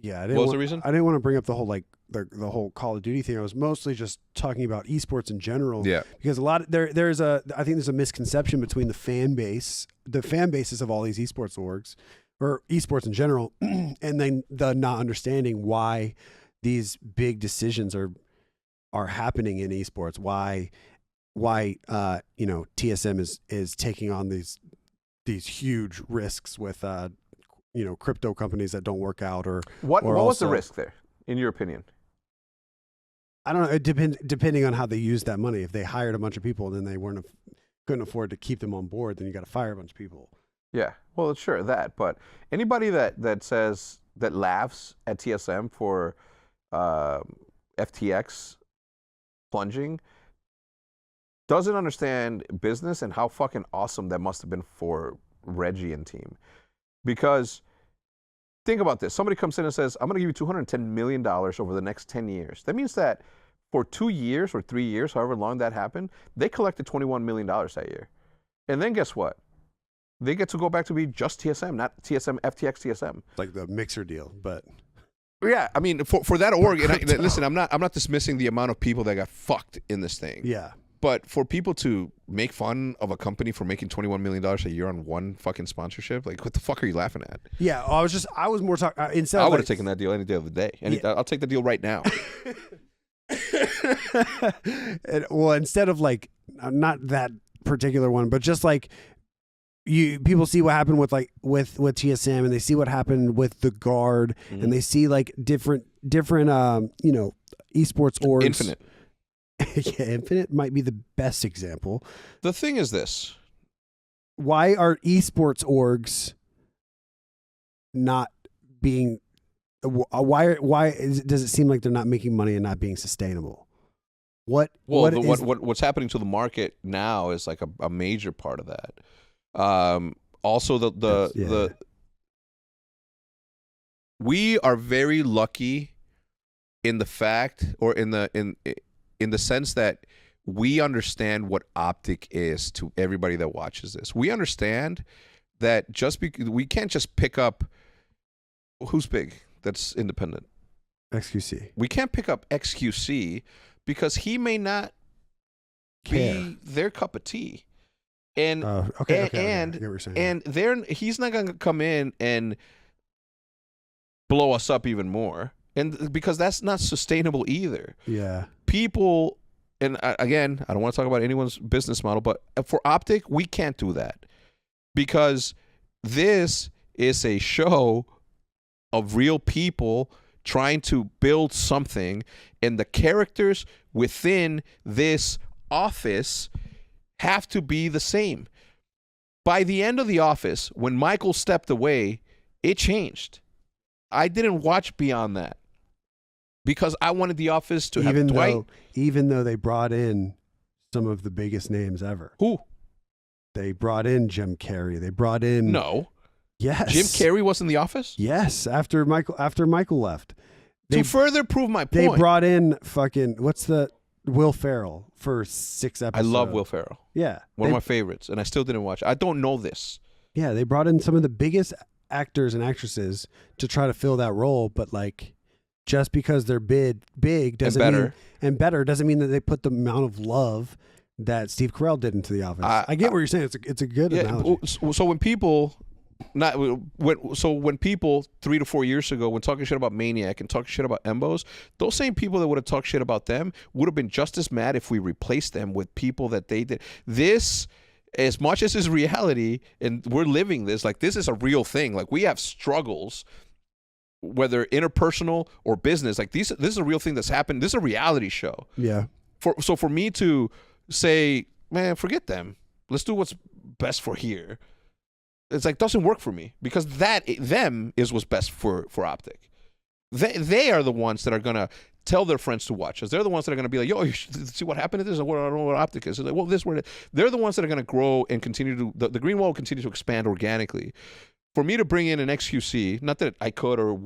Yeah, What was the reason? I didn't want to bring up the whole like the whole Call of Duty thing. I was mostly just talking about esports in general. Yeah. Because I think there's a misconception between the fan bases of all these esports orgs or esports in general, and then the not understanding why these big decisions are happening in esports. Why TSM is taking on these huge risks with crypto companies that don't work out what was the risk there, in your opinion? I don't know. It depending on how they use that money. If they hired a bunch of people and then they couldn't afford to keep them on board, then you got to fire a bunch of people. Yeah, well, sure, that. But anybody that laughs at TSM for FTX plunging doesn't understand business and how fucking awesome that must have been for Reggie and team. Because think about this. Somebody comes in and says, I'm going to give you $210 million over the next 10 years. That means that for 2 years or 3 years, however long that happened, they collected $21 million that year. And then guess what? They get to go back to be just TSM, not TSM, FTX, TSM. Like the Mixer deal, but... Yeah, I mean, for that org, and listen, I'm not dismissing the amount of people that got fucked in this thing. Yeah. But for people to make fun of a company for making $21 million a year on one fucking sponsorship, like, what the fuck are you laughing at? Yeah, I was more talking... I would have taken that deal any day of the day. I'll take the deal right now. Well, instead of like, not that particular one, but just like, people see what happened with TSM, and they see what happened with the Guard, and they see like different esports orgs. Infinite. Yeah, Infinite might be the best example. The thing is this. Why are esports orgs not being... Why does it seem like they're not making money and not being sustainable? What's happening to the market now is like a major part of that. Also, we are very lucky in the fact, or in the sense that we understand what OpTic is to everybody that watches this. We understand that we can't just pick up who's big that's independent. XQC. We can't pick up XQC because he may not be their cup of tea. And he's not going to come in and blow us up even more, and because that's not sustainable either. Yeah, people, and again, I don't want to talk about anyone's business model, but for OpTic, we can't do that because this is a show of real people trying to build something, and the characters within this office have to be the same. By the end of The Office, when Michael stepped away, it changed. I didn't watch beyond that because I wanted The Office to have Dwight. Even though they brought in some of the biggest names ever. Who? They brought in Jim Carrey. They brought in... No. Yes. Jim Carrey was in The Office? Yes, after Michael left. To further prove my point. They brought in Will Ferrell for 6 episodes. I love Will Ferrell. Yeah. One of my favorites, and I still didn't watch it. I don't know this. Yeah, they brought in some of the biggest actors and actresses to try to fill that role, but like, just because they're big doesn't mean better doesn't mean that they put the amount of love that Steve Carell did into The Office. I get what you're saying. It's a good analogy. So when people... when people 3 to 4 years ago, when talking shit about Maniac and talking shit about Embos, those same people that would have talked shit about them would have been just as mad if we replaced them with people that they did. This, as much as is reality, and we're living this, like, this is a real thing. Like, we have struggles, whether interpersonal or business. Like, this is a real thing that's happened. This is a reality show. Yeah. So for me to say, man, forget them. Let's do what's best for here. It's like, doesn't work for me because them is what's best for OpTic. They are the ones that are going to tell their friends to watch us. They're the ones that are going to be like, yo, you should see what happened to this. I don't know what OpTic is. It's like, well, they're the ones that are going to grow and continue to, the green wall will continue to expand organically. For me to bring in an XQC, not that I could or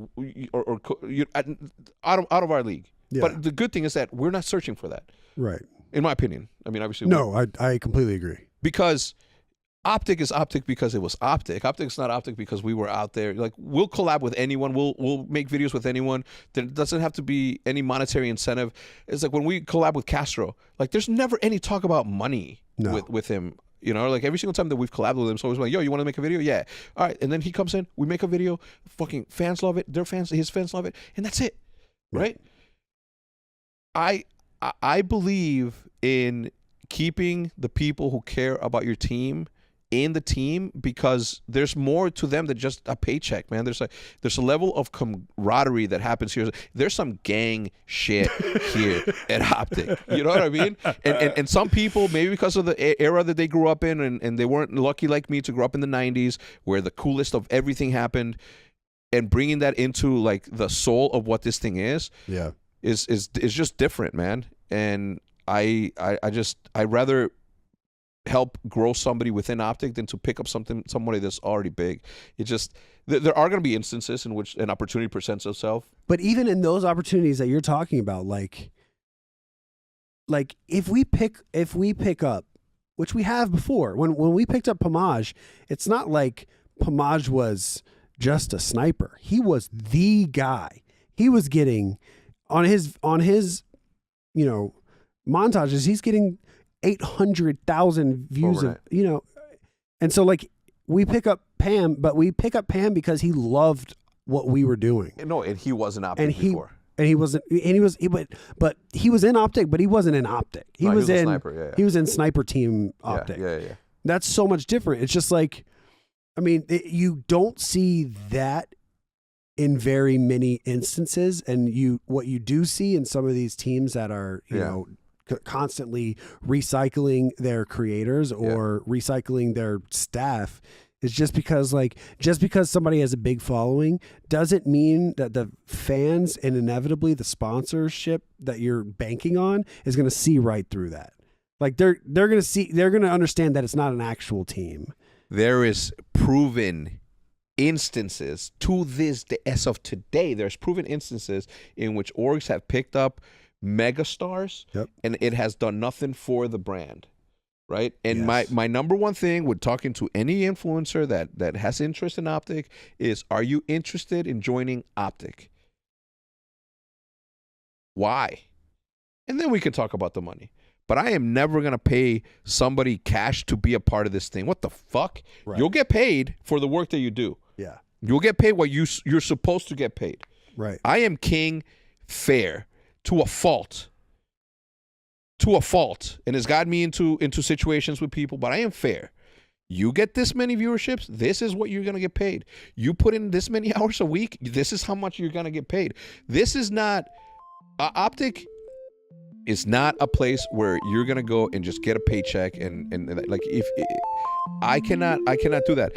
out of our league. Yeah. But the good thing is that we're not searching for that. Right. In my opinion. I mean, obviously. No, I completely agree. Because OpTic is OpTic because it was OpTic. OpTic's not OpTic because we were out there. Like, we'll collab with anyone. We'll make videos with anyone. There doesn't have to be any monetary incentive. It's like when we collab with Castro, like there's never any talk about money with him. You know, like every single time that we've collabed with him, it's always like, yo, you want to make a video? Yeah. All right. And then he comes in, we make a video. Fucking fans love it. Their fans, his fans love it. And that's it. Right? I believe in keeping the people who care about your team in the team, because there's more to them than just a paycheck, man. There's a level of camaraderie that happens here. There's some gang shit here at OpTic. You know what I mean? And some people, maybe because of the era that they grew up in, and they weren't lucky like me to grow up in the 90s where the coolest of everything happened, and bringing that into like the soul of what this thing is just different, man. And I'd rather help grow somebody within OpTic than to pick up somebody that's already big. It just, there are going to be instances in which an opportunity presents itself. But even in those opportunities that you're talking about, like if we pick up, which we have before, when we picked up Pomage, it's not like Pomage was just a sniper. He was the guy. He was getting on his montages, he's getting 800,000 views of, and so like we pick up Pam, but we pick up Pam because he loved what we were doing. No, and he wasn't OpTic before. And he wasn't, but he was in OpTic, but he wasn't in OpTic. He was in Sniper, He was in Sniper Team OpTic. Yeah. That's so much different. It's just like, I mean, you don't see that in very many instances, and what you do see in some of these teams that are, you know, constantly recycling their creators or recycling their staff is just because somebody has a big following doesn't mean that the fans and inevitably the sponsorship that you're banking on is going to see right through that. Like they're going to understand that it's not an actual team. There is proven instances to this day, as of today, there's proven instances in which orgs have picked up megastars and it has done nothing for the brand, right? And my number one thing with talking to any influencer that has interest in OpTic is, are you interested in joining OpTic? Why? And then we can talk about the money. But I am never going to pay somebody cash to be a part of this thing. What the fuck? Right. You'll get paid for the work that you do. Yeah. You'll get paid what you're supposed to get paid. Right. I am king fair to a fault. To a fault. And it's got me into situations with people, but I am fair. You get this many viewerships, this is what you're going to get paid. You put in this many hours a week, this is how much you're going to get paid. This is not OpTic is not a place where you're going to go and just get a paycheck and like, if I cannot do that.